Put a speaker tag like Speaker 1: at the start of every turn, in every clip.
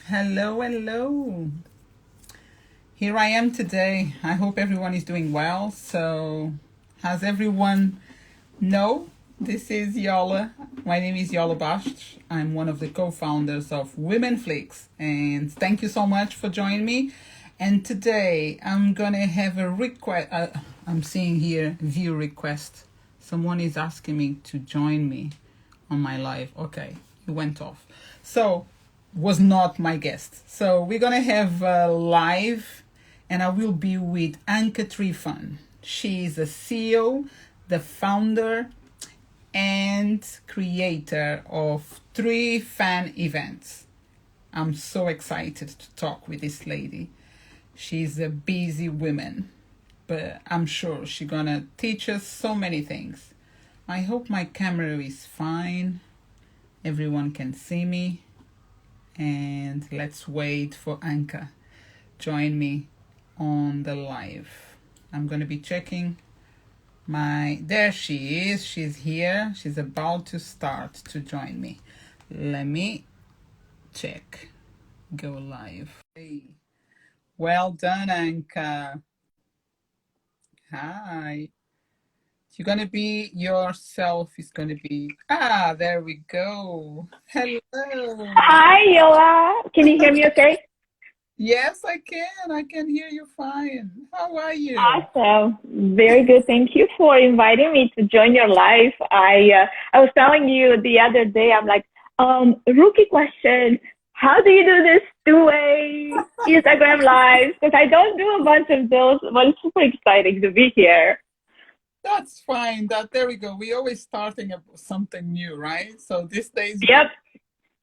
Speaker 1: Hello, hello. Here I am today. I hope everyone is doing well. So, as everyone know, this is Yola. My name is Yola Bastos. I'm one of the co-founders of Women Flix, and thank you so much for joining me. And today I'm gonna have a request. I'm seeing here view request. Someone is asking me to join me on my live. Okay, it went off. So was not my guest. So we're gonna have a live, and I will be with Anca Trifan. She is the CEO, the founder, and creator of three fan events. I'm so excited to talk with this lady. She's a busy woman, but I'm sure she's gonna teach us so many things. I hope my camera is fine. Everyone can see me. And let's wait for Anka. Join me on the live. I'm gonna be checking my. There she is. She's here. She's about to start to join me. Let me check. Go live. Hey. Well done, Anka. Hi. You're gonna be yourself. Is gonna be there we go. Hello.
Speaker 2: Hi, Yola. Can you hear me okay?
Speaker 1: Yes, I can. I can hear you fine. How are you?
Speaker 2: Awesome. Very good. Thank you for inviting me to join your live. I was telling you the other day, I'm like, rookie question. How do you do this two-way Instagram live? Because I don't do a bunch of those, but it's super exciting to be here.
Speaker 1: That's fine. That there we go. We always starting something new, right? So these days
Speaker 2: Yep.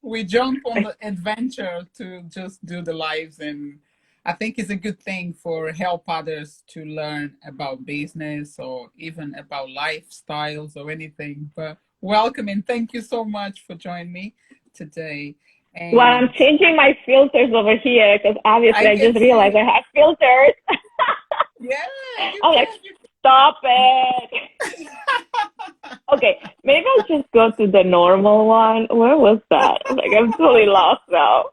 Speaker 1: we jump on the adventure to just do the lives, and I think it's a good thing for help others to learn about business or even about lifestyles or anything. But welcome and thank you so much for joining me today.
Speaker 2: Well, I'm
Speaker 1: And
Speaker 2: changing my filters over here because obviously
Speaker 1: I
Speaker 2: I
Speaker 1: can
Speaker 2: just
Speaker 1: see,
Speaker 2: realized I have filters.
Speaker 1: yeah, you
Speaker 2: I'm like,
Speaker 1: can, you
Speaker 2: stop it.
Speaker 1: can.
Speaker 2: Okay, maybe I'll just go to the normal one. Where was that? Like, I'm totally lost now.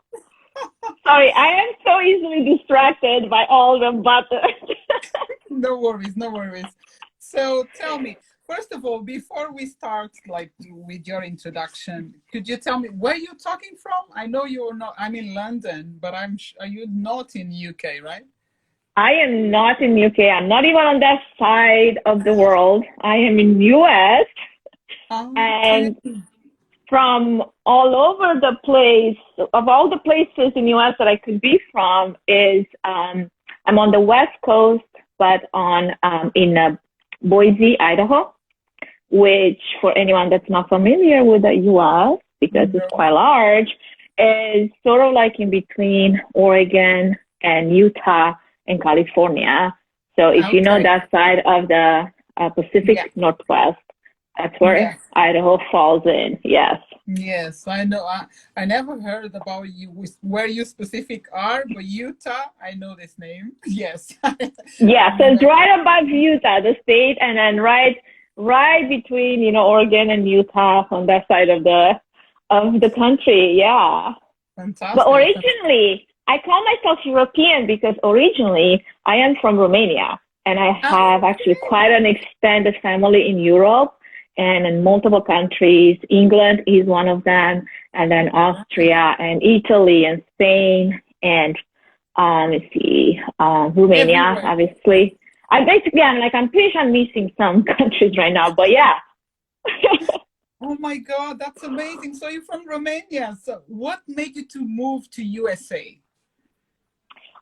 Speaker 2: Sorry, I am so easily distracted by all the buttons.
Speaker 1: No worries, no worries. So tell me, first of all, before we start like with your introduction, could you tell me where you're talking from? I know you're not, I'm in London, but are you not in UK, right?
Speaker 2: I am not in UK. I'm not even on that side of the world. I am in US,
Speaker 1: Okay.
Speaker 2: and from all over the place, of all the places in US that I could be from, is I'm on the West Coast, but on in Boise, Idaho, which for anyone that's not familiar with the US, because it's quite
Speaker 1: No.
Speaker 2: large, is sort of like in between Oregon and Utah and California. So if you know
Speaker 1: Okay.
Speaker 2: that side of the
Speaker 1: Yeah.
Speaker 2: Pacific Northwest, that's where
Speaker 1: Yes.
Speaker 2: Idaho falls in. Yes.
Speaker 1: Yes. I know. I never heard about you where you specific are, but Utah, I know this name. Yes.
Speaker 2: Yeah,
Speaker 1: I've
Speaker 2: so it's
Speaker 1: never.
Speaker 2: right above Utah, the state, and then right between, Oregon and Utah on that side of the country. Yeah. But
Speaker 1: Fantastic.
Speaker 2: originally, I call myself European because originally I am from Romania and I have actually
Speaker 1: Okay.
Speaker 2: quite an extended family in Europe and in multiple countries. England is one of them, and then Austria and Italy and Spain and let's see, Romania,
Speaker 1: Everywhere.
Speaker 2: obviously. I'm pretty sure I'm missing some countries right now, but yeah.
Speaker 1: Oh my God, that's amazing. So you're from Romania. So what made you to move to USA?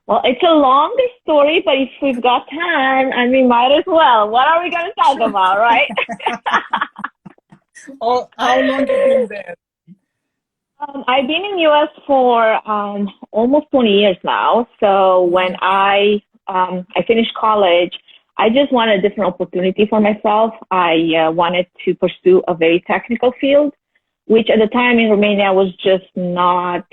Speaker 2: Well, it's a long story, but if we've got time, and we might as well. What are we going to talk
Speaker 1: Sure.
Speaker 2: about, right?
Speaker 1: Oh, how long you been there?
Speaker 2: I've been in US for almost 20 years now. So when
Speaker 1: Yeah.
Speaker 2: I finished college, I just wanted a different opportunity for myself. I wanted to pursue a very technical field, which at the time in Romania was just not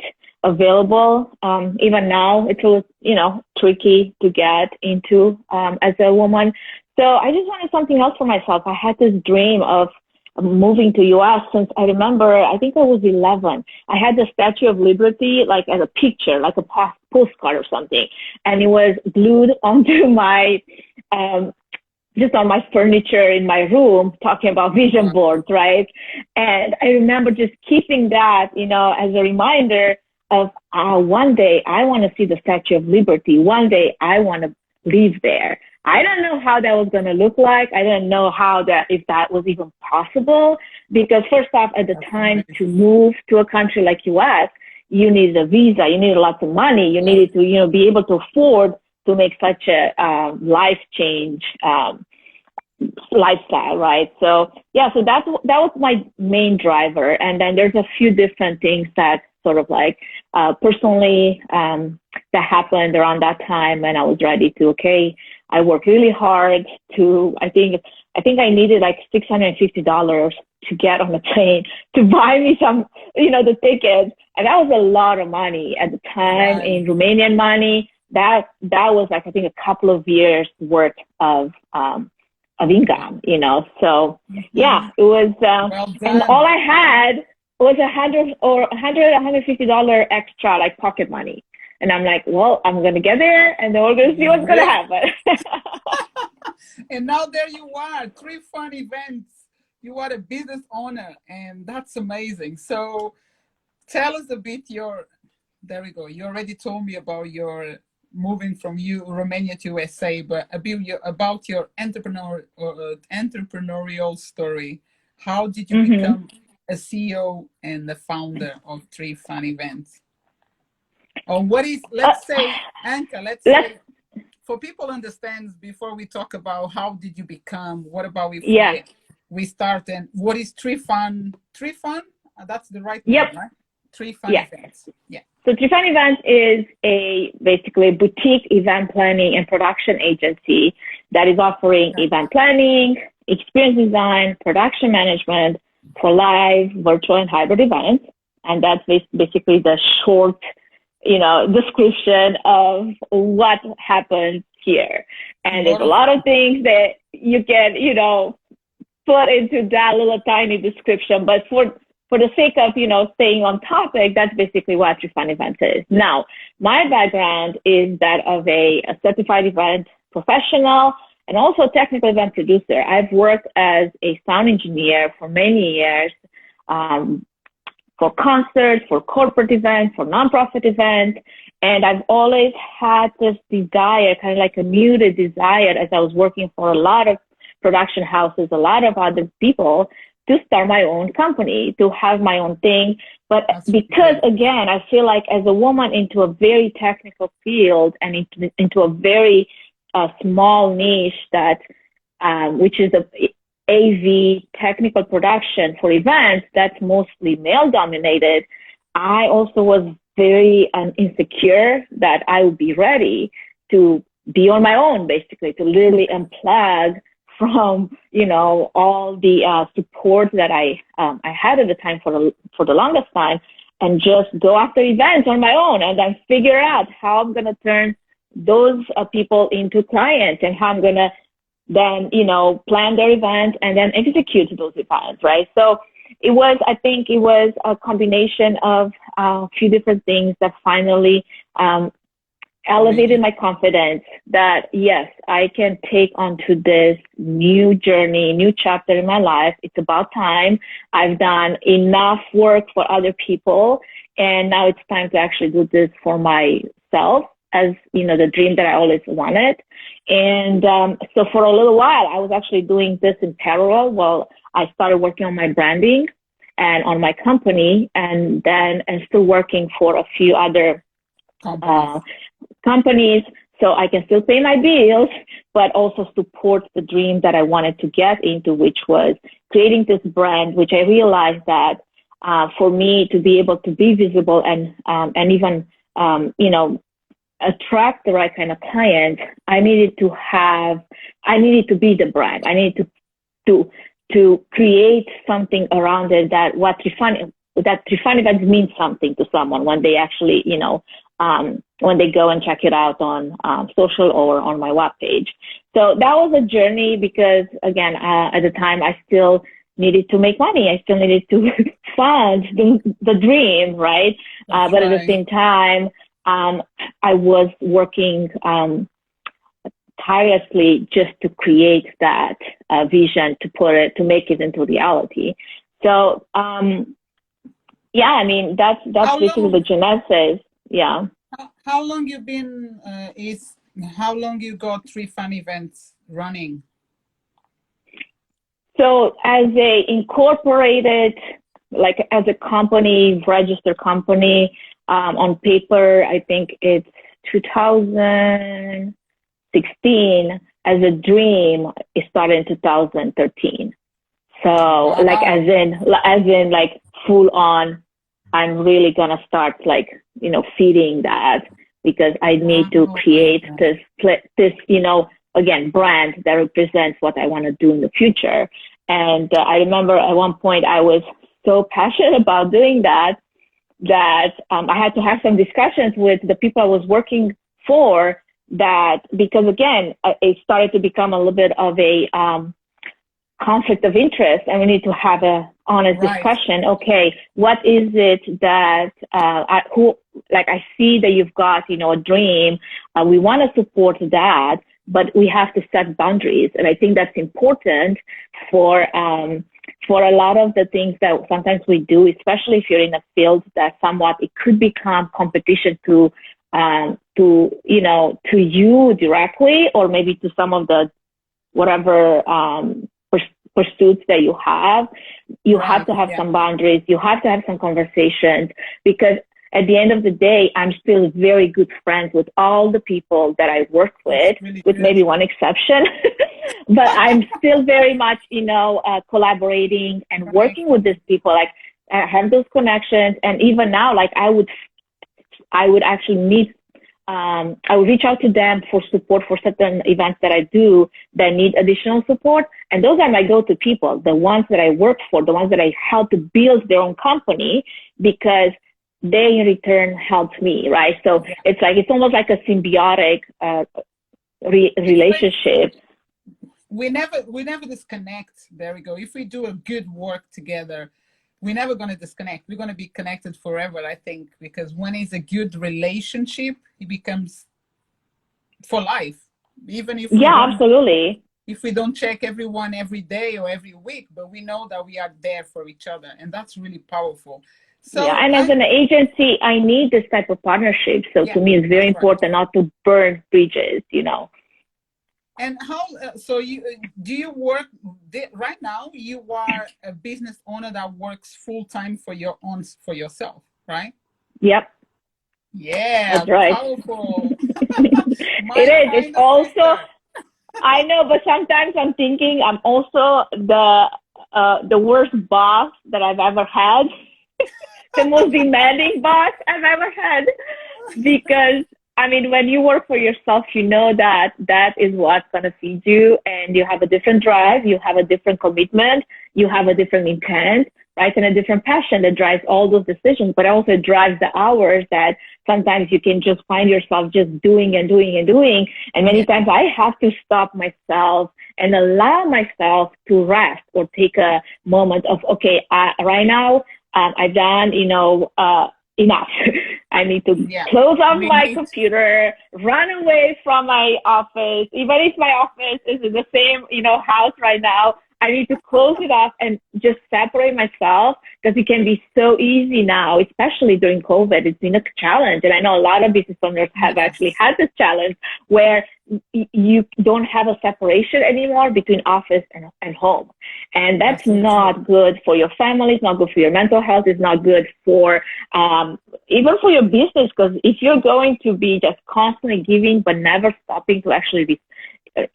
Speaker 2: available. Even now, it's a little, tricky to get into as a woman. So I just wanted something else for myself. I had this dream of moving to US, since I remember, I think I was 11. I had the Statue of Liberty like as a picture, like a postcard or something, and it was glued onto my just on my furniture in my room, talking about vision boards, right? And I remember just keeping that, as a reminder of one day I want to see the Statue of Liberty. One day I want to live there. I don't know how that was going to look like. I didn't know if that was even possible, because first off, at the time, to move to a country like US, you needed a visa, you needed lots of money, you needed to, be able to afford to make such a life change lifestyle, right? So that was my main driver. And then there's a few different things that sort of like personally that happened around that time, and I was ready to, I worked really hard to, I think I needed like $650 to get on the plane to buy me some, the tickets. And that was a lot of money at the time in Romanian money. That was like, I think a couple of years worth of income, So it was, and all I had was $150 extra, like pocket money. And I'm like, well, I'm going to get there and then we're going to see what's going to happen.
Speaker 1: And now there you are, Trifan Events. You are a business owner, and that's amazing. So tell us a bit there we go. You already told me about your moving from Romania to USA, but about your entrepreneurial story. How did you become a CEO and the founder of Trifan Events? Or what is, let's say, Anca, for people understand, before we talk about how did you become, what about we start, and what is Trifan? Trifan? That's the right name, right? Trifan Events. Yeah.
Speaker 2: So Trifan Events is basically a boutique event planning and production agency that is offering event planning, experience design, production management for live, virtual, and hybrid events. And that's basically the short, description of what happens here. And there's a lot of things that you can, put into that little tiny description. But for the sake of, staying on topic, that's basically what Trifan Events is. Now, my background is that of a certified event professional and also a technical event producer. I've worked as a sound engineer for many years, for concerts, for corporate events, for nonprofit events. And I've always had this desire, kind of like a muted desire, as I was working for a lot of production houses, a lot of other people, to start my own company, to have my own thing. But because, again, I feel like as a woman into a very technical field and into a very small niche that, which is the AV technical production for events, that's mostly male dominated, I also was very insecure that I would be ready to be on my own, basically, to literally unplug from, all the support that I had at the time for the longest time, and just go after events on my own, and then figure out how I'm going to turn those people into clients, and how I'm going to then, plan their events and then execute those events, right? So I think it was a combination of a few different things that finally elevated my confidence that, yes, I can take onto this new journey, new chapter in my life. It's about time. I've done enough work for other people, and now it's time to actually do this for myself, as, the dream that I always wanted. And so for a little while, I was actually doing this in parallel while I started working on my branding and on my company, and still working for a few other companies, so I can still pay my bills, but also support the dream that I wanted to get into, which was creating this brand, which I realized that for me to be able to be visible and even, attract the right kind of client, I needed to be the brand. I needed to create something around it that Trifan Events means something to someone when they actually, when they go and check it out on social or on my webpage. So that was a journey because, again, at the time I still needed to make money. I still needed to fund the dream, right? But at the same time, I was working tirelessly just to create that vision, to make it into reality. So, yeah, I mean, that's basically the genesis. Yeah.
Speaker 1: How long you been, how long you got Trifan events running?
Speaker 2: So as a incorporated, like as a company, registered company, on paper, I think it's 2016. As a dream, it started in 2013. So
Speaker 1: Wow.
Speaker 2: like as in like full on, I'm really gonna start like, feeding that, because I need to create this, again, brand that represents what I want to do in the future. And I remember at one point I was so passionate about doing that I had to have some discussions with the people I was working for, because again, it started to become a little bit of a conflict of interest, and we need to have a honest discussion. Okay, what is it that I see that you've got, a dream. We want to support that, but we have to set boundaries. And I think that's important for a lot of the things that sometimes we do, especially if you're in a field that somewhat it could become competition to you directly, or maybe to some of the whatever pursuits that you have. You have to have some boundaries. You have to have some conversations, because at the end of the day, I'm still very good friends with all the people that I work with, with maybe one exception. But I'm still very much, collaborating and working with these people. Like, I have those connections. And even now, like I would actually need, I would reach out to them for support for certain events that I do that need additional support. And those are my go-to people, the ones that I work for, the ones that I help to build their own company, because they in return helped me, right? So it's almost like a symbiotic relationship.
Speaker 1: We never disconnect. There we go. If we do a good work together, we're never going to disconnect. We're going to be connected forever, I think, because when it's a good relationship, it becomes for life. Even if
Speaker 2: absolutely.
Speaker 1: If we don't check everyone every day or every week, but we know that we are there for each other, and that's really powerful. So
Speaker 2: and as an agency, I need this type of partnership. So to me, it's very important not to burn bridges,
Speaker 1: And how, so do you work right now? You are a business owner that works full-time for yourself, right?
Speaker 2: Yep.
Speaker 1: Yeah,
Speaker 2: that's right.
Speaker 1: Powerful.
Speaker 2: It is. It's also, I know, but sometimes I'm thinking I'm also the worst boss that I've ever had. The most demanding boss I've ever had, because I mean, when you work for yourself, you know that is what's going to feed you, and you have a different drive, you have a different commitment, you have a different intent, right? And a different passion that drives all those decisions, but also drives the hours that sometimes you can just find yourself just doing and doing and doing. And many times I have to stop myself and allow myself to rest or take a moment of, okay, right now, I've done, enough. I need to close off my computer, run away from my office. Even if my office is in the same, house right now, I need to close it off and just separate myself, because it can be so easy now, especially during COVID. It's been a challenge. And I know a lot of business owners have actually had this challenge where you don't have a separation anymore between office and home. And that's not good for your family. It's not good for your mental health. It's not good for, even for your business, because if you're going to be just constantly giving, but never stopping to actually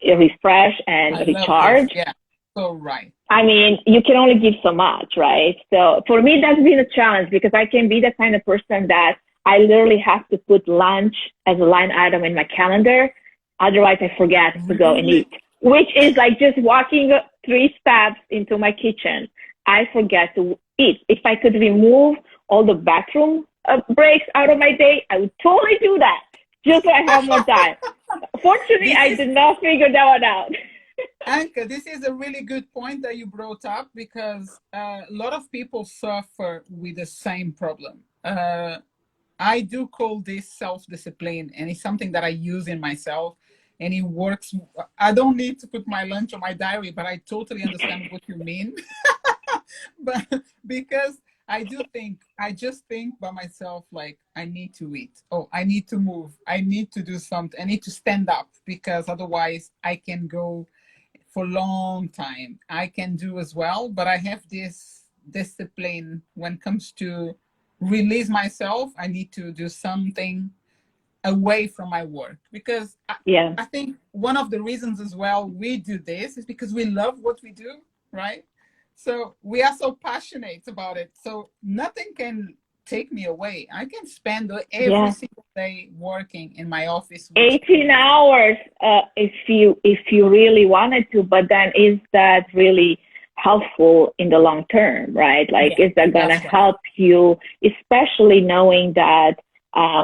Speaker 2: refresh and recharge.
Speaker 1: Yeah. So right.
Speaker 2: I mean, you can only give so much, right? So for me, that's been a challenge, because I can be the kind of person that I literally have to put lunch as a line item in my calendar. Otherwise, I forget to go and eat, which is like just walking 3 steps into my kitchen. I forget to eat. If I could remove all the bathroom breaks out of my day, I would totally do that, just so I have more time. Fortunately, I did not figure that one out.
Speaker 1: Anka, this is a really good point that you brought up because a lot of people suffer with the same problem. I do call this self-discipline, and it's something that I use in myself, and it works. I don't need to put my lunch on my diary, but I totally understand what you mean. But because I just think by myself, like, I need to eat. Oh, I need to move. I need to do something. I need to stand up because otherwise I can go for a long time. I can do as well, but I have this discipline when it comes to release myself. I need to do something away from my work because
Speaker 2: Yeah.
Speaker 1: I think one of the reasons as well we do this is because we love what we do, right? So we are so passionate about it. So nothing can take me away. I can spend every
Speaker 2: Yeah.
Speaker 1: single day working in my office, which
Speaker 2: 18 hours, if you really wanted to, but then is that really helpful in the long term, right? Like,
Speaker 1: yeah,
Speaker 2: is that going to
Speaker 1: that's right.
Speaker 2: help you, especially knowing that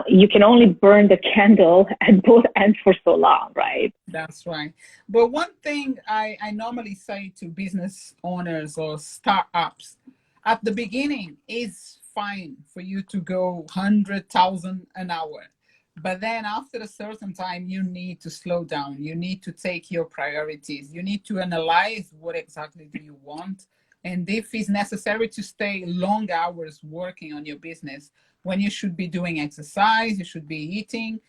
Speaker 2: you can only burn the candle at both ends for so long, right?
Speaker 1: That's right. But one thing I normally say to business owners or startups at the beginning is fine for you to go 100,000 an hour. But then after a certain time, you need to slow down. You need to take your priorities. You need to analyze what exactly do you want. And if it's necessary to stay long hours working on your business, when you should be doing exercise, you should be eating,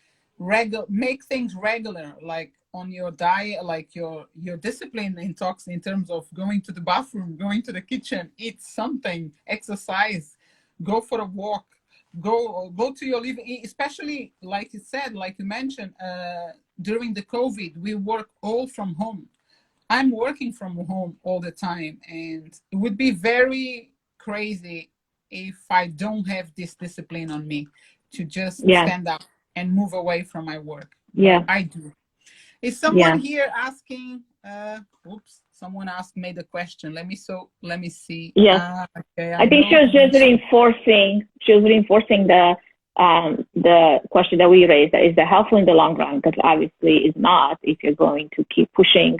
Speaker 1: make things regular, like on your diet, like your discipline in talks in terms of going to the bathroom, going to the kitchen, eat something, exercise, go for a walk, go to your living, especially like you said, like you mentioned, during the COVID we work all from home. I'm working from home all the time, and it would be very crazy if I don't have this discipline on me to just
Speaker 2: Yeah.
Speaker 1: stand up and move away from my work. But
Speaker 2: Yeah.
Speaker 1: I do. Is someone
Speaker 2: Yeah.
Speaker 1: here asking? Oops, someone asked me the question. Let me see.
Speaker 2: Yes.
Speaker 1: Okay, I
Speaker 2: I think she
Speaker 1: know
Speaker 2: was
Speaker 1: who
Speaker 2: just
Speaker 1: is she.
Speaker 2: reinforcing the question that we raised. Is that helpful in the long run? Because obviously it's not if you're going to keep pushing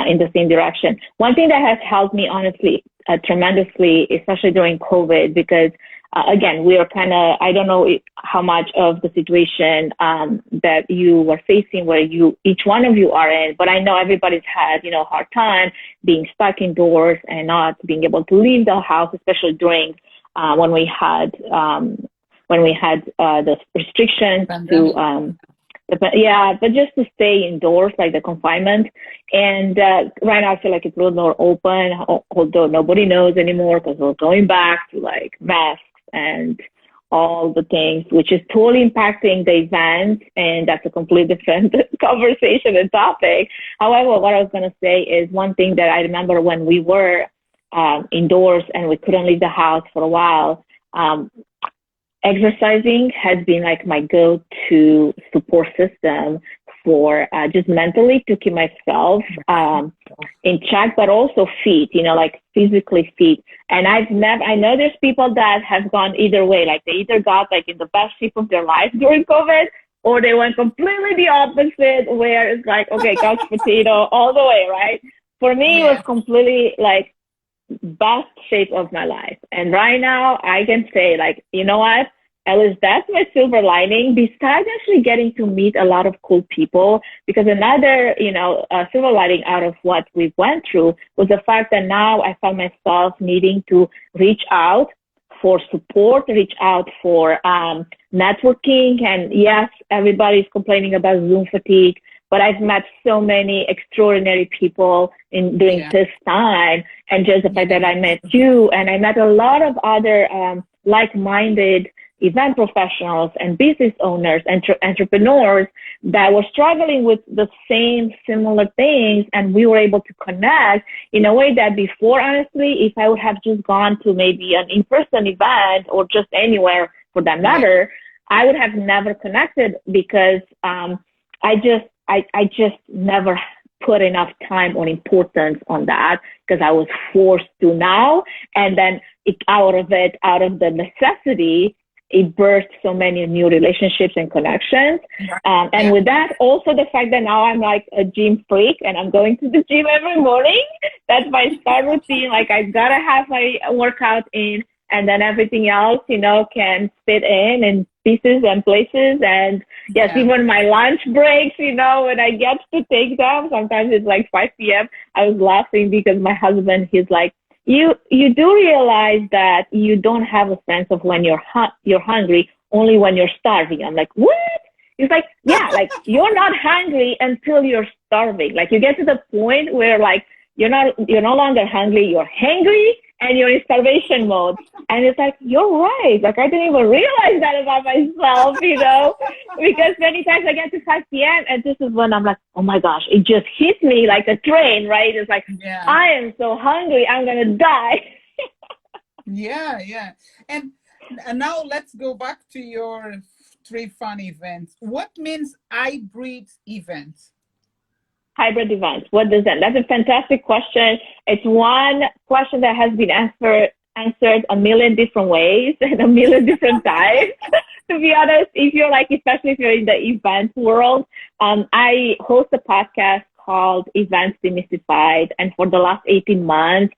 Speaker 2: in the same direction. One thing that has helped me honestly tremendously, especially during COVID, because again, we are kind of, I don't know how much of the situation that you were facing where each one of you are in, but I know everybody's had, hard time being stuck indoors and not being able to leave the house, especially during when we had the restrictions to
Speaker 1: Pandemic.
Speaker 2: yeah, but just to stay indoors, like the confinement. And right now, I feel like it's a little more open, although nobody knows anymore because we're going back to like masks and all the things, which is totally impacting the event. And that's a completely different conversation and topic. However, what I was going to say is one thing that I remember when we were indoors and we couldn't leave the house for a while. Exercising has been like my go-to support system for just mentally to keep myself in check, but also fit, like physically fit. And I know there's people that have gone either way, like they either got like in the best shape of their life during COVID, or they went completely the opposite, where it's like, okay, couch potato all the way, right? For me, it was
Speaker 1: Yes.
Speaker 2: completely like best shape of my life. And right now I can say like, you know what? At least that's my silver lining, besides actually getting to meet a lot of cool people. Because another, silver lining out of what we went through was the fact that now I found myself needing to reach out for support, reach out for networking. And yes, everybody's complaining about Zoom fatigue, but I've met so many extraordinary people during
Speaker 1: Yeah.
Speaker 2: this time. And just the fact that I
Speaker 1: Yes.
Speaker 2: met you and I met a lot of other like-minded event professionals and business owners and entrepreneurs that were struggling with the same similar things. And we were able to connect in a way that before, honestly, if I would have just gone to maybe an in-person event or just anywhere for that
Speaker 1: Yeah.
Speaker 2: matter, I would have never connected because I just never put enough time or importance on that because I was forced to now. And then out of the necessity, it birthed so many new relationships and connections. And with that, also the fact that now I'm like a gym freak and I'm going to the gym every morning. That's my start routine. Like I gotta have my workout in, and then everything else, can fit in pieces and places. And yes, even my lunch breaks, when I get to take them, sometimes it's like 5 p.m. I was laughing because my husband, he's like, you do realize that you don't have a sense of when you're hungry, only when you're starving. I'm like, what? He's like, yeah, like you're not hungry until you're starving. Like you get to the point where like you're no longer hungry, you're hangry, and you're in starvation mode. And it's like, you're right. Like I didn't even realize that about myself, because many times I get to 5 p.m. and this is when I'm like, oh my gosh, it just hit me like a train, right? It's like, I am so hungry, I'm going to die.
Speaker 1: Yeah. And now let's go back to your Trifan events. What means hybrid events?
Speaker 2: Hybrid events. What does that? That's a fantastic question. It's one question that has been answered a million different ways and a million different times. To be honest, especially if you're in the event world, I host a podcast called Events Demystified, and for the last 18 months,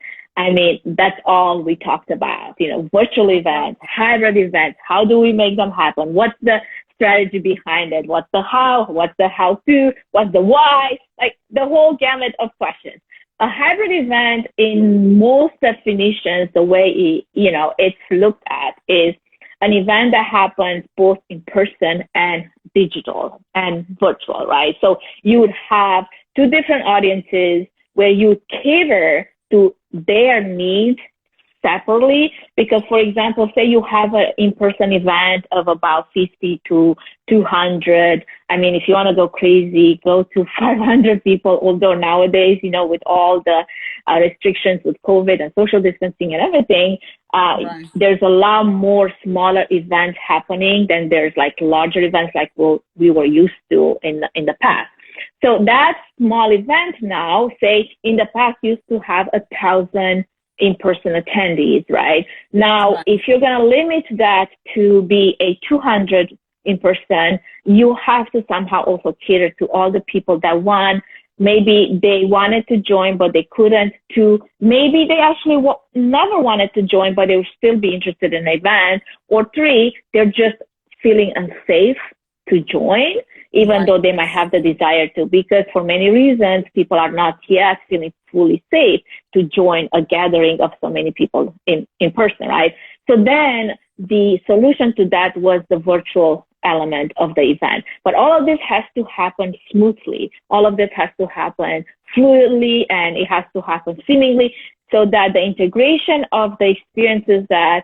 Speaker 2: that's all we talked about. Virtual events, hybrid events. How do we make them happen? What's the strategy behind it? What's the how? What's the how-to? What's the why? Like the whole gamut of questions. A hybrid event, in most definitions, the way it's looked at is an event that happens both in person and digital and virtual, right? So you would have two different audiences where you cater to their needs separately, because for example, say you have an in-person event of about 50 to 200. If you want to go crazy, go to 500 people, although nowadays, with all the restrictions with COVID and social distancing and everything, there's a lot more smaller events happening than there's like larger events like we were used to in the past. So that small event now, say in the past used to have 1,000 in-person attendees, right? Now, if you're going to limit that to be a 200 in person, you have to somehow also cater to all the people that maybe they wanted to join, but they couldn't, to maybe they actually never wanted to join, but they would still be interested in the event, or 3, they're just feeling unsafe to join, even though they might have the desire to, because for many reasons, people are not yet feeling fully safe to join a gathering of so many people in person, right? So then the solution to that was the virtual element of the event. But all of this has to happen smoothly. All of this has to happen fluidly, and it has to happen seamlessly, so that the integration of the experiences that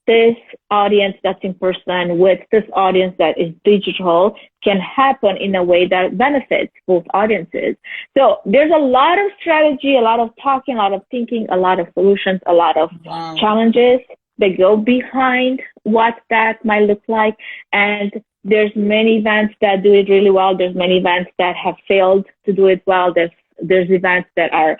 Speaker 2: this audience that's in person with this audience that is digital can happen in a way that benefits both audiences. So there's a lot of strategy, a lot of talking, a lot of thinking, a lot of solutions, a lot of challenges that go behind what that might look like. And there's many events that do it really well. There's many events that have failed to do it well. There's events that are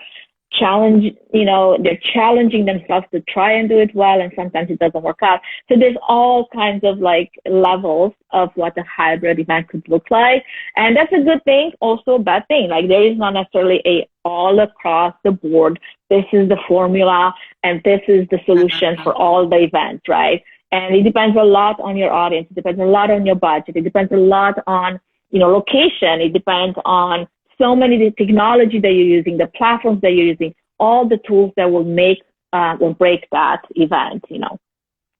Speaker 2: they're challenging themselves to try and do it well, and sometimes it doesn't work out. So there's all kinds of like levels of what a hybrid event could look like. And that's a good thing, also a bad thing. Like there is not necessarily a all across the board, this is the formula and this is the solution for all the events, right? And it depends a lot on your audience. It depends a lot on your budget. It depends a lot on, location. It depends on so many the technology that you're using, the platforms that you're using, all the tools that will break that event,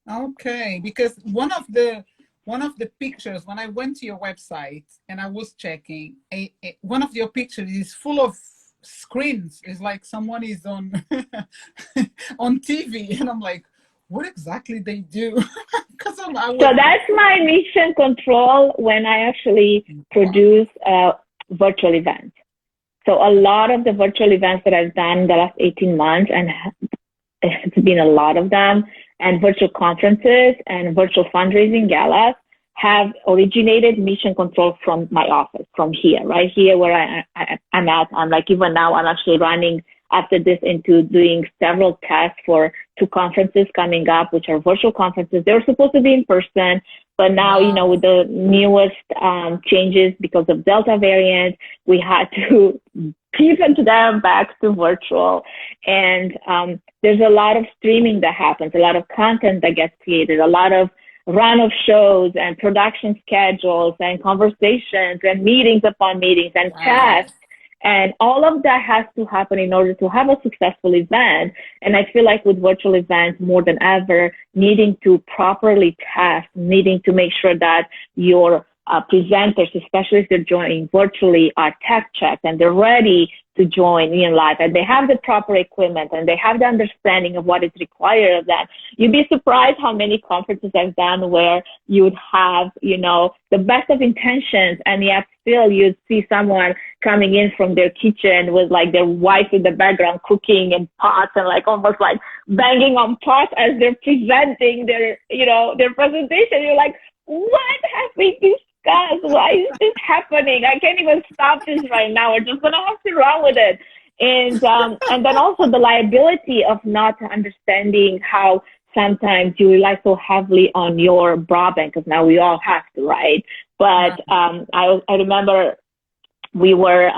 Speaker 1: Okay, because one of the pictures, when I went to your website and I was checking, one of your pictures is full of screens. It's like someone is on on TV, and I'm like, what exactly they do? So
Speaker 2: that's my mission control when I actually produce virtual events. So a lot of the virtual events that I've done in the last 18 months, and it's been a lot of them, and virtual conferences and virtual fundraising galas have originated mission control from my office, from here, right here where I'm at. I'm like, even now I'm actually running after this into doing several tests for 2 conferences coming up, which are virtual conferences. They were supposed to be in person, but now, with the newest changes because of Delta variant, we had to pivot them back to virtual. And there's a lot of streaming that happens, a lot of content that gets created, a lot of run of shows and production schedules and conversations and meetings upon meetings and tests. And all of that has to happen in order to have a successful event. And I feel like with virtual events, more than ever, needing to properly test, needing to make sure that your presenters, especially if they're joining virtually, are tech checked and they're ready to join in live, and they have the proper equipment and they have the understanding of what is required of them. You'd be surprised how many conferences I've done where you would have, the best of intentions, and yet still you'd see someone coming in from their kitchen with like their wife in the background cooking in pots and like almost like banging on pots as they're presenting their presentation. You're like, what have we discussed? Why is this happening? I can't even stop this right now. We're just gonna have to run with it. And then also the liability of not understanding how sometimes you rely so heavily on your broadband, because now we all have to, right? But I remember we were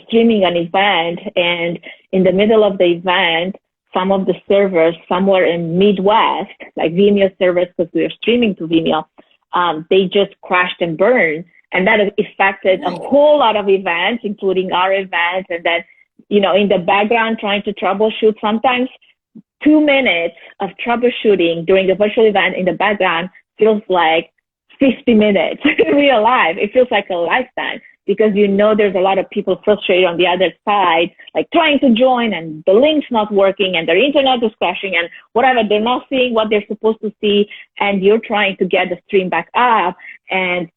Speaker 2: streaming an event, and in the middle of the event, some of the servers somewhere in Midwest, like Vimeo servers, because we were streaming to Vimeo, they just crashed and burned. And that affected a whole lot of events, including our events. And then, in the background, trying to troubleshoot, sometimes 2 minutes of troubleshooting during the virtual event in the background feels like 50 minutes in real life. It feels like a lifetime, because there's a lot of people frustrated on the other side, like trying to join and the link's not working and their internet is crashing and whatever. They're not seeing what they're supposed to see, and you're trying to get the stream back up, and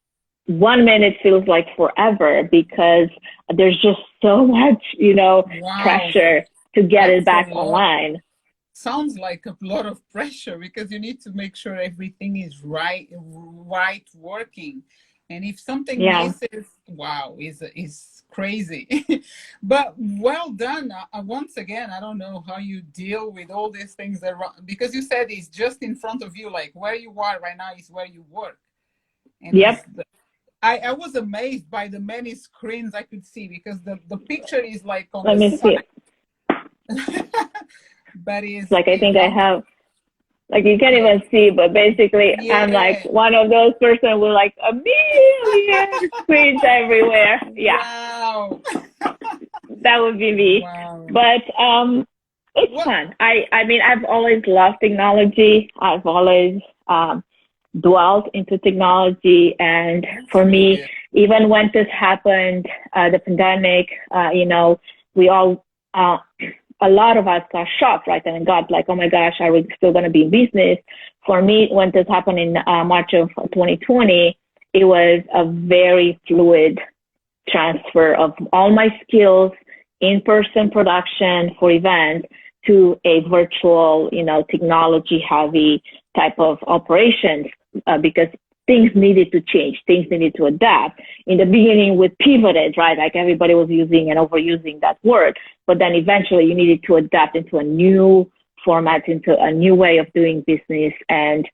Speaker 2: 1 minute feels like forever because there's just so much, pressure to get it back online.
Speaker 1: Sounds like a lot of pressure, because you need to make sure everything is right working. And if something misses, is crazy. But well done. Once again, I don't know how you deal with all these things around, because you said it's just in front of you, like where you are right now is where you work. And I was amazed by the many screens I could see, because the picture is like on
Speaker 2: Let me see.
Speaker 1: But it's
Speaker 2: like, I think I have, like, you can't even see, but basically I'm like one of those persons with like a million screens everywhere.
Speaker 1: Wow.
Speaker 2: That would be me.
Speaker 1: Wow.
Speaker 2: But it's fun. I mean, I've always loved technology. I've always dwelt into technology. And for me, even when this happened, the pandemic, we all, a lot of us got shocked, right? And got like, oh my gosh, are we still going to be in business? For me, when this happened in March of 2020, it was a very fluid transfer of all my skills, in-person production for events, to a virtual, technology heavy type of operations, because things needed to change, things needed to adapt. In the beginning, we pivoted, right? Like everybody was using and overusing that word, but then eventually you needed to adapt into a new format, into a new way of doing business, and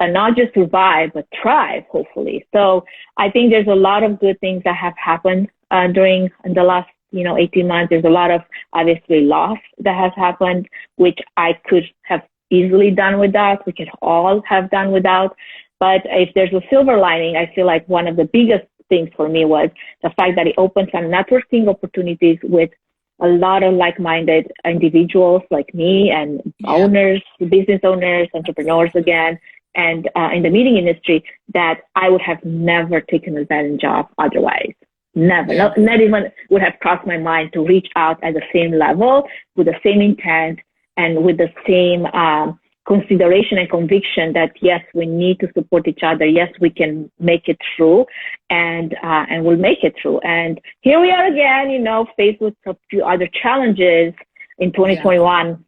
Speaker 2: not just survive, but thrive, hopefully. So I think there's a lot of good things that have happened during the last 18 months. There's a lot of obviously loss that has happened, which I could have easily done without, we could all have done without. But if there's a silver lining, I feel like one of the biggest things for me was the fact that it opened some networking opportunities with a lot of like-minded individuals like me, and owners, business owners, entrepreneurs again, and in the meeting industry that I would have never taken advantage of otherwise. Never, not even would have crossed my mind to reach out at the same level, with the same intent, and with the same consideration and conviction that yes, we need to support each other. Yes, we can make it through, and we'll make it through. And here we are again, faced with a few other challenges in 2021,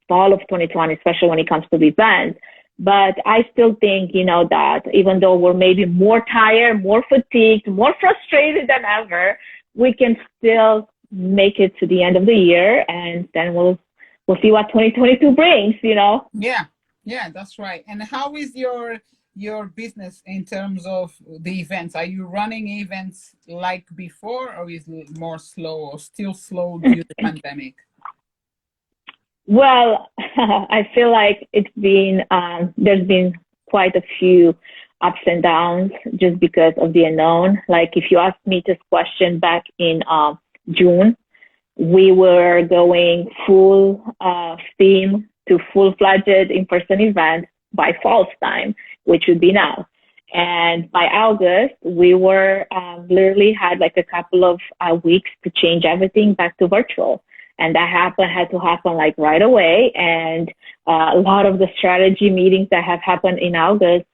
Speaker 2: fall of 2020, especially when it comes to events. But I still think, that even though we're maybe more tired, more fatigued, more frustrated than ever, we can still make it to the end of the year, and then we'll see what 2022 brings, you know.
Speaker 1: Yeah, yeah, that's right. And how is your business in terms of the events? Are you running events like before, or is it more slow or still slow due to the pandemic?
Speaker 2: Well, I feel like there's been quite a few ups and downs just because of the unknown. Like if you asked me this question back in June, we were going full steam to full-fledged in-person events by fall's time, which would be now. And by August, we were literally had like a couple of weeks to change everything back to virtual. And that had to happen like right away. And a lot of the strategy meetings that have happened in August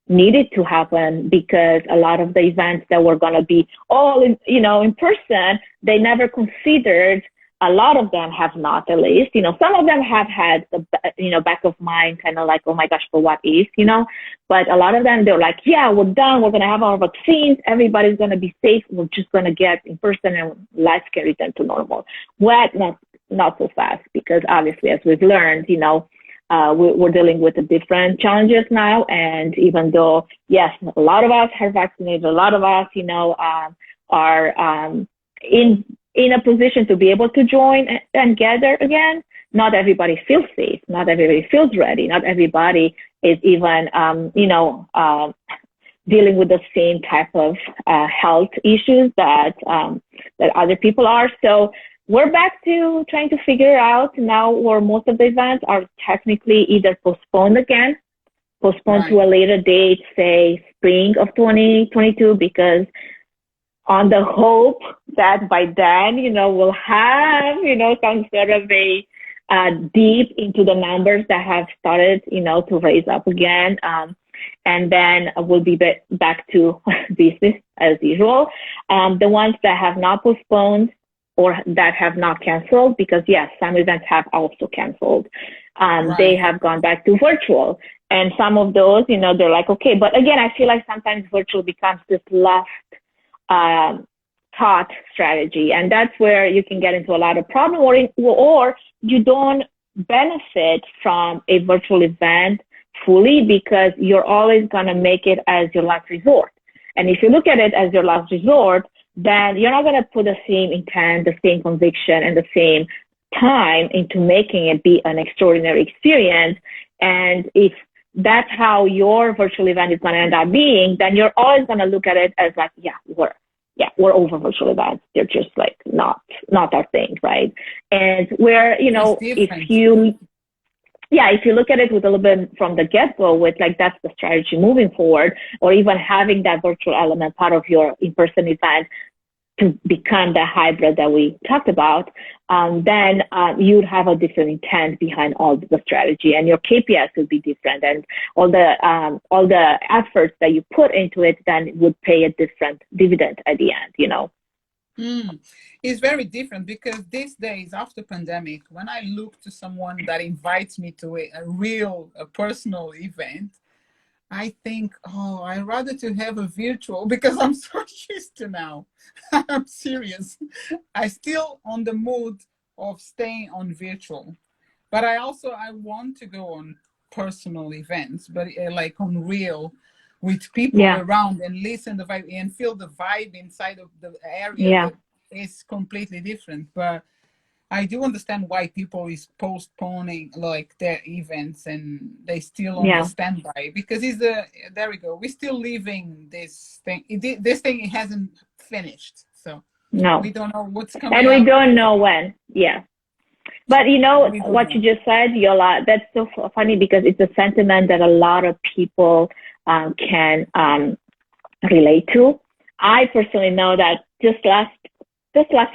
Speaker 2: needed to happen because a lot of the events that were going to be all in person, they never considered. A lot of them have not, at least, some of them have had the, back of mind kind of like, oh my gosh, but what if, but a lot of them, they're like, yeah, we're done. We're going to have our vaccines. Everybody's going to be safe. We're just going to get in person and life can return to normal. Well, not so fast, because obviously, as we've learned, we're dealing with the different challenges now. And even though, yes, a lot of us are vaccinated, a lot of us, are in a position to be able to join and gather again, not everybody feels safe. Not everybody feels ready. Not everybody is even, dealing with the same type of health issues that other people are. So we're back to trying to figure out now where most of the events are technically either postponed
Speaker 1: Right.
Speaker 2: to a later date, say spring of 2022, because on the hope that by then, we'll have, some sort of a deep into the numbers that have started, to raise up again. And then we'll be back to business as usual. The ones that have not postponed or that have not canceled, because yes, some events have also canceled.
Speaker 1: Right.
Speaker 2: They have gone back to virtual. And some of those, they're like, okay, but again, I feel like sometimes virtual becomes this last thought strategy, and that's where you can get into a lot of problem, or you don't benefit from a virtual event fully because you're always going to make it as your last resort. And if you look at it as your last resort, then you're not going to put the same intent, the same conviction, and the same time into making it be an extraordinary experience. And if that's how your virtual event is going to end up being, then you're always going to look at it as like, we're over virtual events. They're just like not our thing, right? And where, if you look at it with a little bit from the get-go with like, that's the strategy moving forward, or even having that virtual element part of your in-person event to become the hybrid that we talked about, then you'd have a different intent behind all the strategy, and your KPIs would be different, and all the efforts that you put into it then would pay a different dividend at the end.
Speaker 1: It's very different, because these days after pandemic, when I look to someone that invites me to a personal event, I think, oh, I'd rather to have a virtual, because I'm so used to now. I'm serious. I still on the mood of staying on virtual, but I want to go on personal events, but like on real, with people around, and listen the vibe and feel the vibe inside of the area. That is completely different. But I do understand why people is postponing like their events, and they still on the standby, because there we go. We're still living this thing. This thing, it hasn't finished, so we don't know what's coming.
Speaker 2: And we don't know when. Yeah. But what you just said, Yola, that's so funny, because it's a sentiment that a lot of people can relate to. I personally know that just last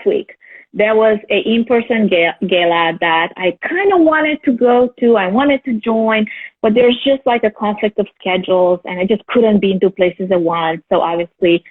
Speaker 2: week, there was a in-person gala that I kind of wanted to go to. I wanted to join, but there's just like a conflict of schedules, and I just couldn't be in two places at once. So obviously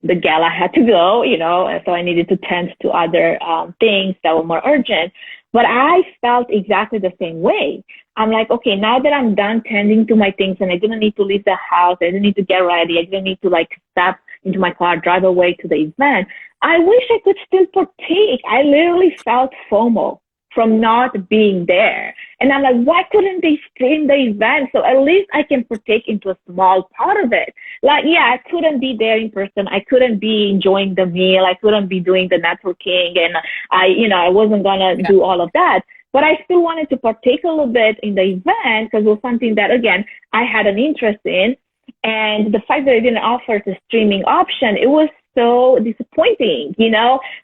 Speaker 2: the gala had to go, and so I needed to tend to other things that were more urgent. But I felt exactly the same way. I'm like, okay, now that I'm done tending to my things and I didn't need to leave the house, I didn't need to get ready, I didn't need to like step into my car, drive away to the event, I wish I could still partake. I literally felt FOMO from not being there. And I'm like, why couldn't they stream the event? So at least I can partake into a small part of it. Like, yeah, I couldn't be there in person. I couldn't be enjoying the meal. I couldn't be doing the networking. And I wasn't going to do all of that. But I still wanted to partake a little bit in the event because it was something that, again, I had an interest in. And the fact that I didn't offer the streaming option, it was so disappointing,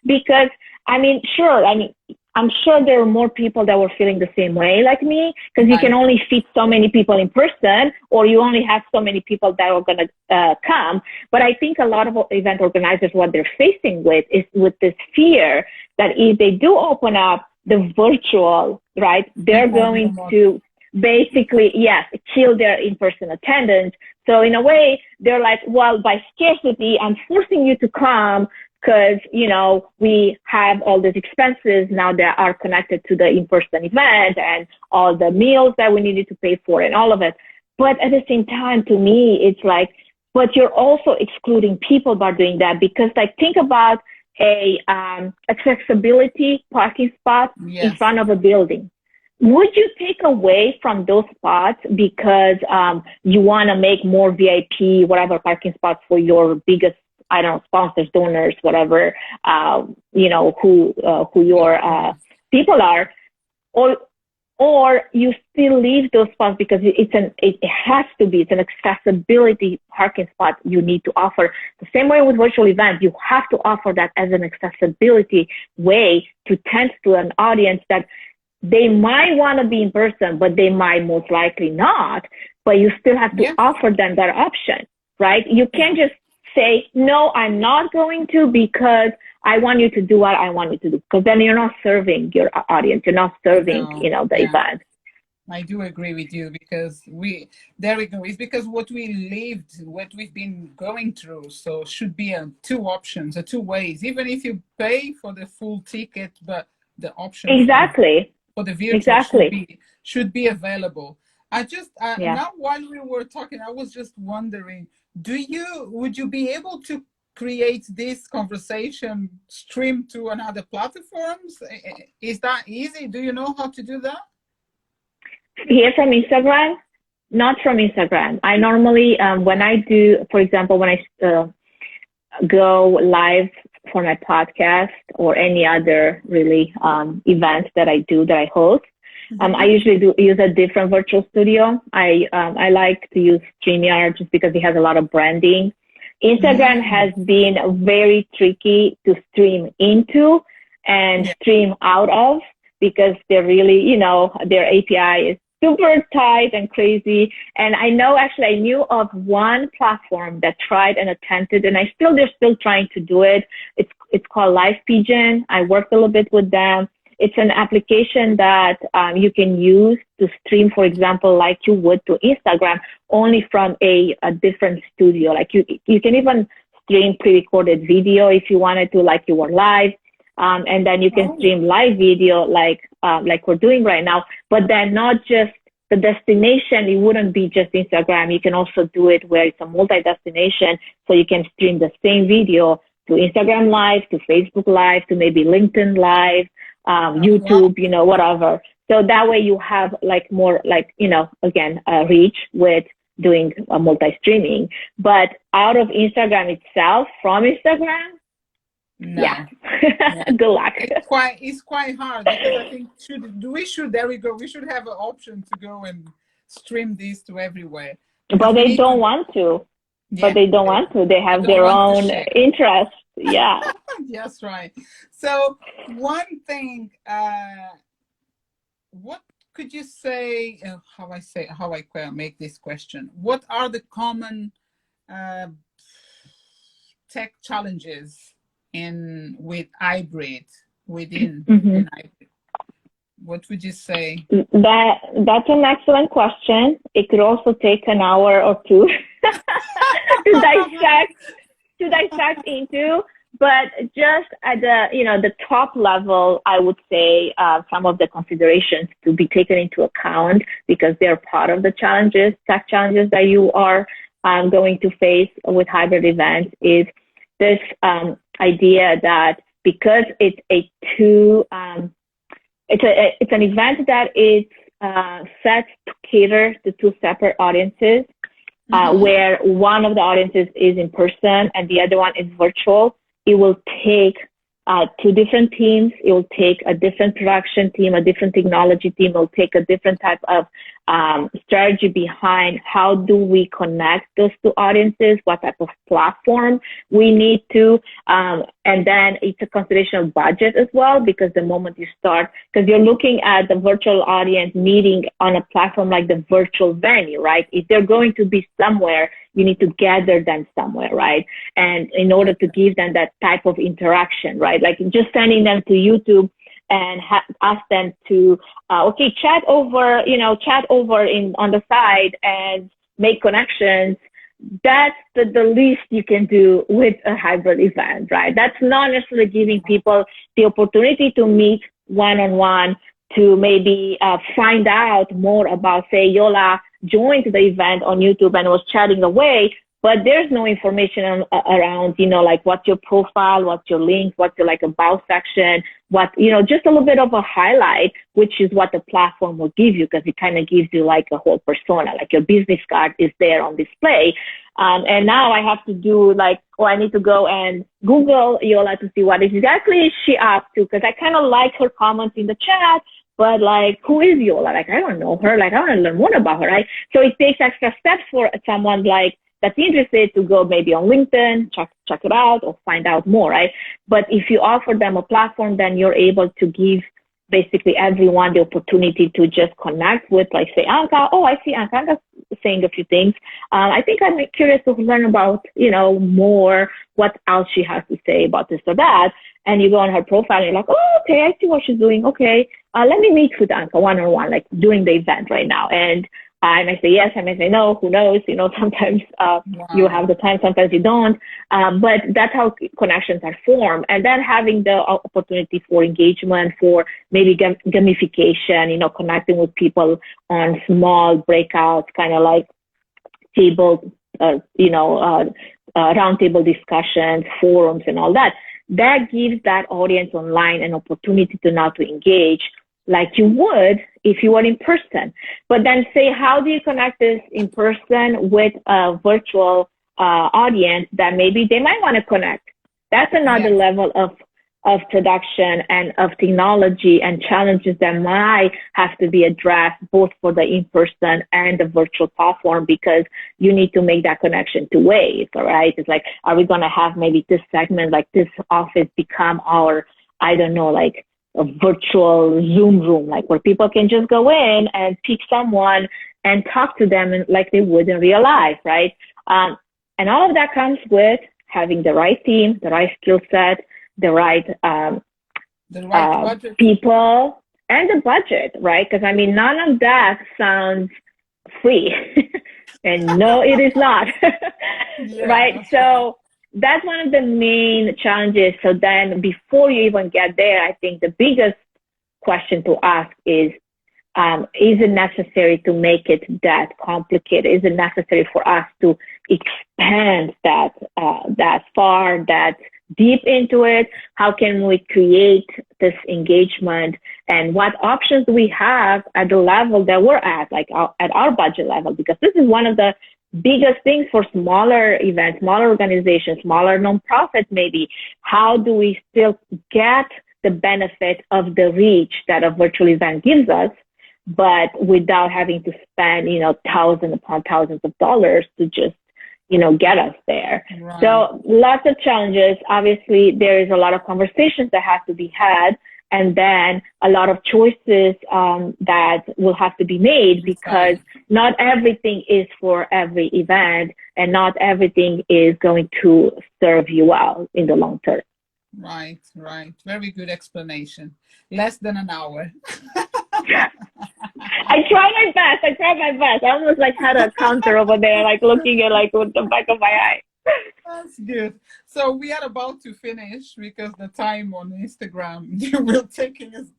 Speaker 2: because I'm sure there were more people that were feeling the same way like me, because you can only fit so many people in person, or you only have so many people that are going to come. But I think a lot of event organizers, what they're facing with is with this fear that if they do open up the virtual, right, they're going to basically, kill their in-person attendance. So in a way, they're like, well, by scarcity, I'm forcing you to come because, we have all these expenses now that are connected to the in-person event and all the meals that we needed to pay for and all of it. But at the same time, to me, it's like, but you're also excluding people by doing that, because think about a accessibility parking spot in front of a building. Would you take away from those spots because you want to make more VIP, whatever parking spots for your biggest, sponsors, donors, whatever, who your people are, or you still leave those spots because it has to be, it's an accessibility parking spot you need to offer. The same way with virtual events, you have to offer that as an accessibility way to tend to an audience that they might want to be in person, but they might most likely not, but you still have to offer them that option, right? You can't just say, no, I'm not going to because I want you to do what I want you to do, because then you're not serving your audience. You're not serving, the event.
Speaker 1: I do agree with you, because there we go. It's because what we lived, what we've been going through. So should be two options, two ways, even if you pay for the full ticket, but the option for the virtual should be available. Now while we were talking, I was just wondering, would you be able to create this conversation stream to another platforms? Is that easy? Do you know how to do that?
Speaker 2: Here from Instagram? Not from Instagram. I normally, when I do, for example, when I go live for my podcast or any other really event that I do, that I host, I usually use a different virtual studio. I like to use StreamYard just because it has a lot of branding. Instagram has been very tricky to stream into and stream out of, because they're really, their API is super tight and crazy. And I knew of one platform that tried and attempted, and they're still trying to do it. It's called Live Pigeon. I worked a little bit with them. It's an application that you can use to stream, for example, like you would to Instagram, only from a different studio. Like you can even stream pre-recorded video if you wanted to, like you were live. And then you can stream live video like we're doing right now, but then not just the destination. It wouldn't be just Instagram. You can also do it where it's a multi-destination. So you can stream the same video to Instagram Live, to Facebook Live, to maybe LinkedIn Live, YouTube, whatever. So that way you have more reach with doing a multi-streaming. But out of Instagram itself, from Instagram, good luck.
Speaker 1: It's quite hard, because I think we should have an option to go and stream this to everywhere.
Speaker 2: But they don't want to. But they don't want to. They have their own interest. Yeah.
Speaker 1: Yes, right. So one thing, what could you say? How I make this question? What are the common tech challenges with hybrid within hybrid? What would you say?
Speaker 2: That's an excellent question. It could also take an hour or two to dissect into. But just at the top level, I would say some of the considerations to be taken into account, because they're part of the tech challenges that you are going to face with hybrid events, is this idea that because it's a it's an event that is set to cater to two separate audiences, where one of the audiences is in person and the other one is virtual. It will take two different teams. It will take a different production team, a different technology team. It will take a different type of strategy behind how do we connect those two audiences, what type of platform we need to, and then it's a consideration of budget as well, because the moment you start, because you're looking at the virtual audience meeting on a platform like the virtual venue, right? If they're going to be somewhere, you need to gather them somewhere, right? And in order to give them that type of interaction, right? Like just sending them to YouTube and ask them to, chat over on the side and make connections. That's the least you can do with a hybrid event, right? That's not necessarily giving people the opportunity to meet one-on-one, to maybe find out more about, say, Yola joined the event on YouTube and was chatting away, but there's no information around, like what's your profile, what's your link, what's your about section, just a little bit of a highlight, which is what the platform will give you, because it kind of gives you like a whole persona, like your business card is there on display. And now I have to do I need to go and Google Yola to see what exactly is she up to, because I kind of like her comments in the chat, but who is Yola? I don't know her. I want to learn more about her, right? So it takes extra steps for someone that's interested to go maybe on LinkedIn, check it out, or find out more, right? But if you offer them a platform, then you're able to give basically everyone the opportunity to just connect with, say, Anca. Oh, I see Anca saying a few things. I think I'm curious to learn about, more what else she has to say about this or that. And you go on her profile and you're like, oh, okay, I see what she's doing. Okay, let me meet with Anca one-on-one, during the event right now. And I may say yes, I may say no, who knows? Sometimes you have the time, sometimes you don't. But that's how connections are formed. And then having the opportunity for engagement, for maybe gamification, connecting with people on small breakouts, kind of like table, roundtable discussions, forums, and all that. That gives that audience online an opportunity to engage like you would if you were in person. But then say, how do you connect this in person with a virtual audience that maybe they might want to connect? That's another level of production and of technology and challenges that might have to be addressed both for the in-person and the virtual platform, because you need to make that connection two ways, all right? It's are we going to have maybe this segment, this office become our, I don't know, a virtual Zoom room, where people can just go in and pick someone and talk to them like they would in real life, right? And all of that comes with having the right team, the right skill set, the right people, and the budget, right? Because none of that sounds free, and no, it is not, right? So that's one of the main challenges. So then before you even get there, I think the biggest question to ask is it necessary to make it that complicated? Is it necessary for us to expand that far, that deep into it? How can we create this engagement? And what options do we have at the level that we're at our budget level? Because this is one of the biggest things for smaller events, smaller organizations, smaller nonprofits maybe. How do we still get the benefit of the reach that a virtual event gives us, but without having to spend, thousands upon thousands of dollars to just, get us there? Right. So lots of challenges. Obviously, there is a lot of conversations that have to be had, and then a lot of choices that will have to be made, because not everything is for every event, and not everything is going to serve you well in the long term.
Speaker 1: Right. Very good explanation. Less than an hour.
Speaker 2: I tried my best. I almost had a counter over there, looking at with the back of my eye.
Speaker 1: That's good. So we are about to finish, because the time on Instagram will take us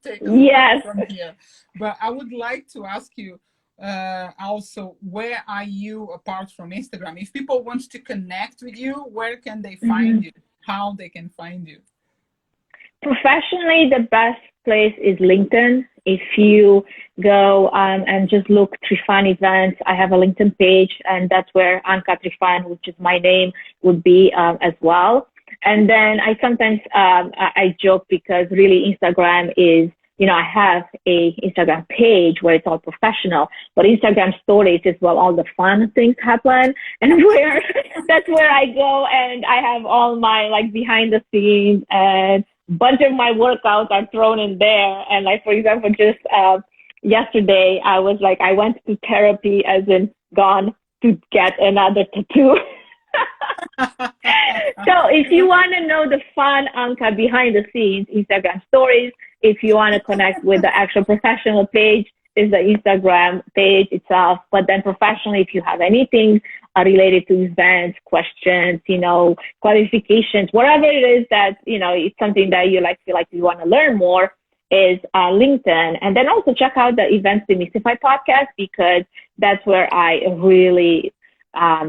Speaker 1: from here. But I would like to ask you also, where are you apart from Instagram? If people want to connect with you, where can they find you? how they can find you.
Speaker 2: Professionally, the best place is LinkedIn. If you go and just look Trifan events, I have a LinkedIn page, and that's where Anca Trifan, which is my name, would be as well. And then I sometimes I joke because really Instagram is, I have a Instagram page where it's all professional, but Instagram stories is where all the fun things happen, and where that's where I go and I have all my like behind the scenes, and bunch of my workouts are thrown in there. And like, for example, just yesterday, I went to therapy, as in gone to get another tattoo. So if you want to know the fun Anca behind the scenes, Instagram stories. If you want to connect with the actual professional page, is the Instagram page itself. But then professionally, if you have anything related to events, questions, qualifications, whatever it is that, it's something that you feel like you want to learn more, is LinkedIn. And then also check out the Events Demystified podcast, because that's where I really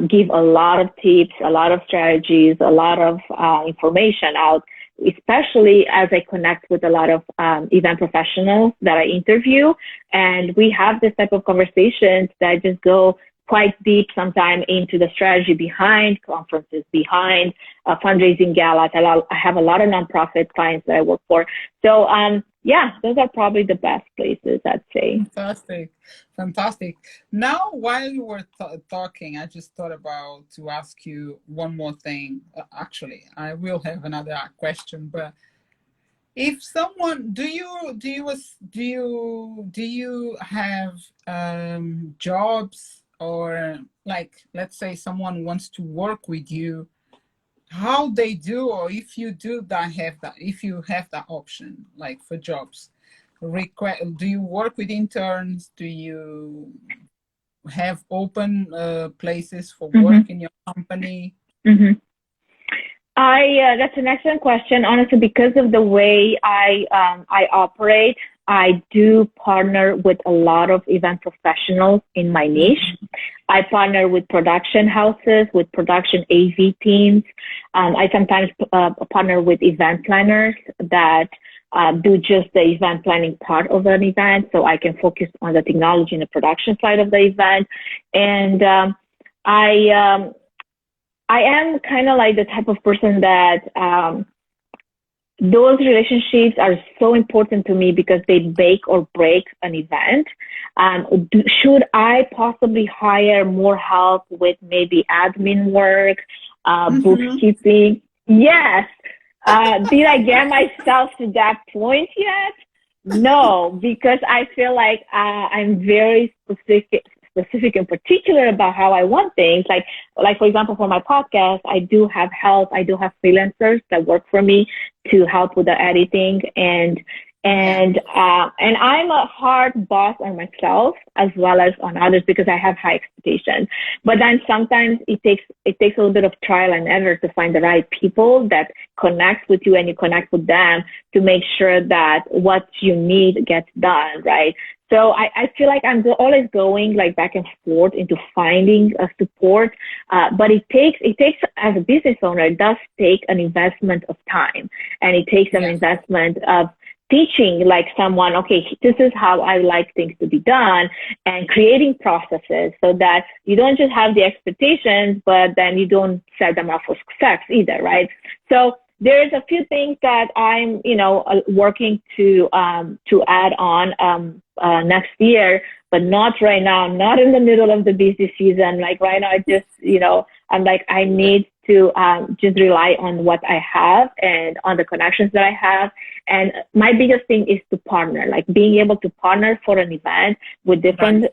Speaker 2: give a lot of tips, a lot of strategies, a lot of information out, especially as I connect with a lot of event professionals that I interview. And we have this type of conversations that just go quite deep sometimes into the strategy behind conferences, behind fundraising galas. I have a lot of nonprofit clients that I work for. So those are probably the best places, I'd say.
Speaker 1: Fantastic. Now, while you were talking, I just thought about to ask you one more thing. Actually, I will have another question, but if someone, do you have jobs, or like, let's say someone wants to work with you, how they do, or if you do that, if you have that option, like for jobs, do you work with interns? Do you have open places for work in your company?
Speaker 2: That's an excellent question. Honestly, because of the way I operate, I do partner with a lot of event professionals in my niche. I partner with production houses, with production AV teams. I sometimes partner with event planners that do just the event planning part of an event, so I can focus on the technology and the production side of the event. And I am kind of like the type of person that those relationships are so important to me, because they make or break an event. Should I possibly hire more help with maybe admin work, bookkeeping? Yes. Did I get myself to that point yet? No, because I feel like I'm very specific and particular about how I want things. Like for example, for my podcast, I do have help. I do have freelancers that work for me to help with the editing, and I'm a hard boss on myself as well as on others, because I have high expectations. But then sometimes it takes a little bit of trial and error to find the right people that connect with you and you connect with them to make sure that what you need gets done, right? So I feel like I'm always going like back and forth into finding a support, but it takes, as a business owner, it does take an investment of time, and it takes an investment of teaching like someone, okay, this is how I like things to be done, and creating processes so that you don't just have the expectations, but then you don't set them up for success either, right? So there's a few things that I'm, working to add on next year, but not right now. I'm not in the middle of the busy season. Like right now, I just, I'm like, I need to just rely on what I have and on the connections that I have. And my biggest thing is to partner, like being able to partner for an event with different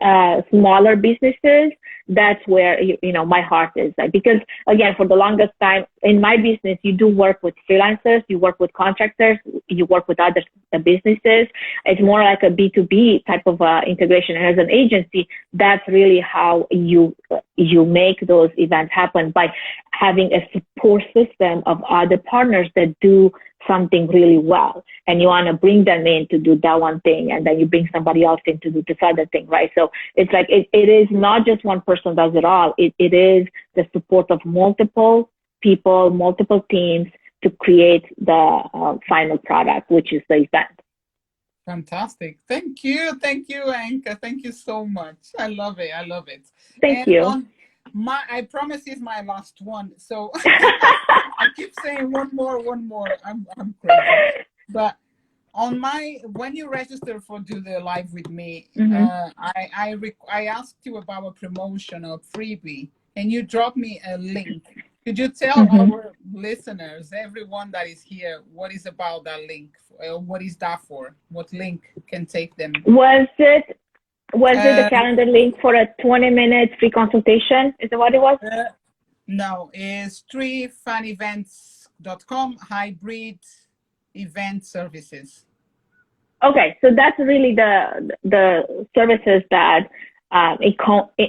Speaker 2: smaller businesses. That's where, my heart is. Like, because again, for the longest time in my business, you do work with freelancers, you work with contractors, you work with other businesses. It's more like a B2B type of integration. And as an agency, that's really how you make those events happen, by having a support system of other partners that do something really well, and you want to bring them in to do that one thing, and then you bring somebody else in to do this other thing, right? So it's like it is not just one person does it all. It is the support of multiple people, multiple teams to create the final product, which is the event.
Speaker 1: Fantastic. Thank you. Thank you, Anca. Thank you so much. I love it. I love it.
Speaker 2: Thank
Speaker 1: And
Speaker 2: you.
Speaker 1: I promise it's my last one. So I keep saying one more, one more. I'm crazy. But when you register for do the live with me, I asked you about a promotion or freebie, and you dropped me a link. Could you tell our listeners, everyone that is here, what is about that link? What is that for? What link can take them?
Speaker 2: Was it a calendar link for a 20-minute free consultation? Is that what it was?
Speaker 1: No, it's trifanevents.com hybrid event services. Okay,
Speaker 2: so that's really the services that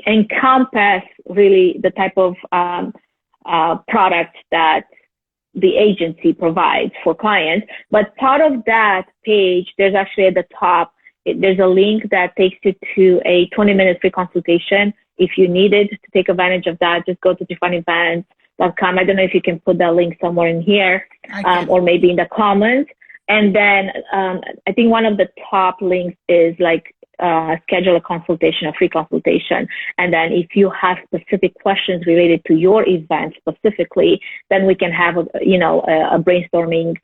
Speaker 2: encompass really the type of product that the agency provides for clients. But part of that page, there's actually at the top, there's a link that takes you to a 20-minute free consultation. If you needed to take advantage of that, just go to trifanevents.com. I don't know if you can put that link somewhere in here or maybe in the comments. And then I think one of the top links is like schedule a consultation, a free consultation. And then if you have specific questions related to your event specifically, then we can have a brainstorming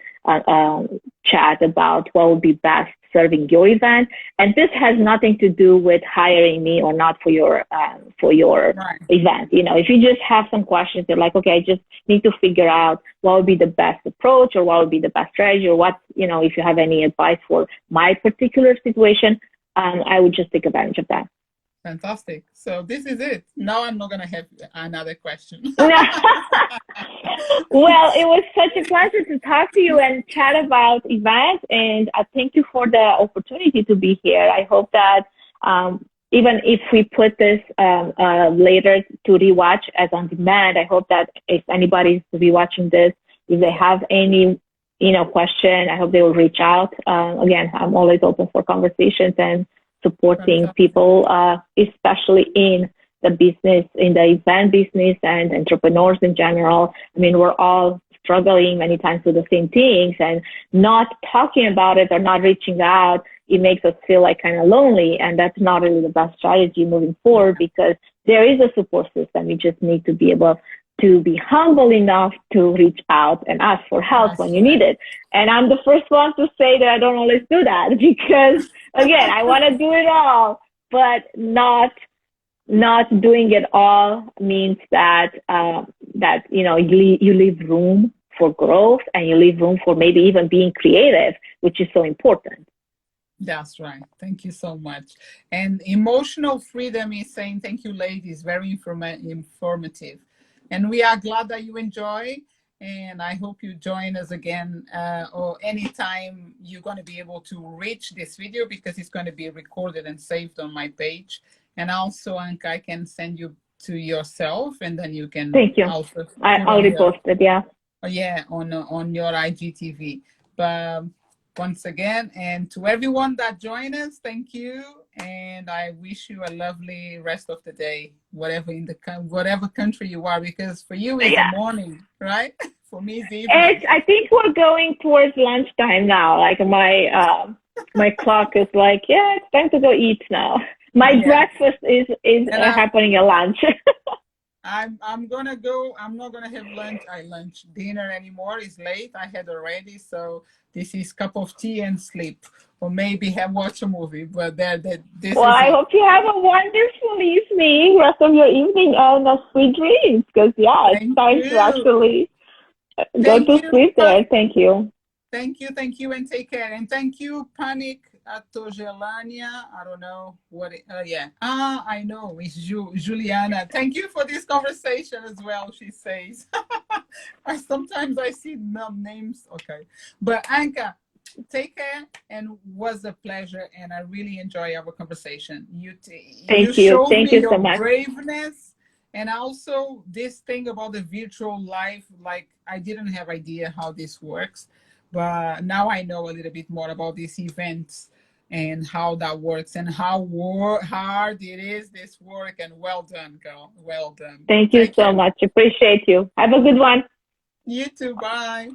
Speaker 2: chat about what would be best serving your event. And this has nothing to do with hiring me or not for your event. If you just have some questions, you're like, okay, I just need to figure out what would be the best approach or what would be the best strategy or what, if you have any advice for my particular situation, I would just take advantage of that.
Speaker 1: Fantastic. So this is it. Now I'm not going to have another question.
Speaker 2: Well, it was such a pleasure to talk to you and chat about events. And thank you for the opportunity to be here. I hope that even if we put this later to rewatch as on demand, I hope that if anybody's rewatching this, if they have any question, I hope they will reach out. Again, I'm always open for conversations and supporting people, especially in the business, in the event business and entrepreneurs in general. I mean, we're all struggling many times with the same things, and not talking about it or not reaching out, it makes us feel like kind of lonely. And that's not really the best strategy moving forward, because there is a support system. You just need to be able to be humble enough to reach out and ask for help when you need it. And I'm the first one to say that I don't always do that, because again, I want to do it all, but not doing it all means that you leave room for growth, and you leave room for maybe even being creative, which is so important.
Speaker 1: That's right. Thank you so much. And emotional freedom is saying thank you, ladies. Very informative. And we are glad that you enjoy. And I hope you join us again or anytime you're going to be able to reach this video, because it's going to be recorded and saved on my page. And also, Anca, I can send you to yourself, and then you can.
Speaker 2: Thank you.
Speaker 1: Also
Speaker 2: I'll repost it. Yeah.
Speaker 1: Yeah, on your IGTV. But once again, and to everyone that joined us, thank you, and I wish you a lovely rest of the day, whatever country you are, because for you it's the morning, right? For me it's evening.
Speaker 2: I think we're going towards lunchtime now. Like my clock is like, yeah, it's time to go eat now. My breakfast is happening at lunch.
Speaker 1: I'm gonna go. I'm not gonna have dinner anymore. It's late. I had already, so this is cup of tea and sleep, or maybe watch a movie. But I
Speaker 2: hope you have a wonderful evening, rest of your evening, and sweet dreams. Because it's time to actually go to sleep there. Thank you.
Speaker 1: Thank you, and take care. And thank you, Panic Atogelania. I don't know what I know, it's Juliana. Thank you for this conversation as well, she says. Sometimes I see names. Okay, but Anca, take care, and was a pleasure, and I really enjoy our conversation.
Speaker 2: Thank you
Speaker 1: showed me your
Speaker 2: so much.
Speaker 1: Braveness, and also this thing about the virtual life. Like, I didn't have idea how this works, but now I know a little bit more about these events and how that works, and how hard it is, this work. And well done, girl. Well done.
Speaker 2: Thank you so much. Appreciate you. Have a good one.
Speaker 1: You too. Bye.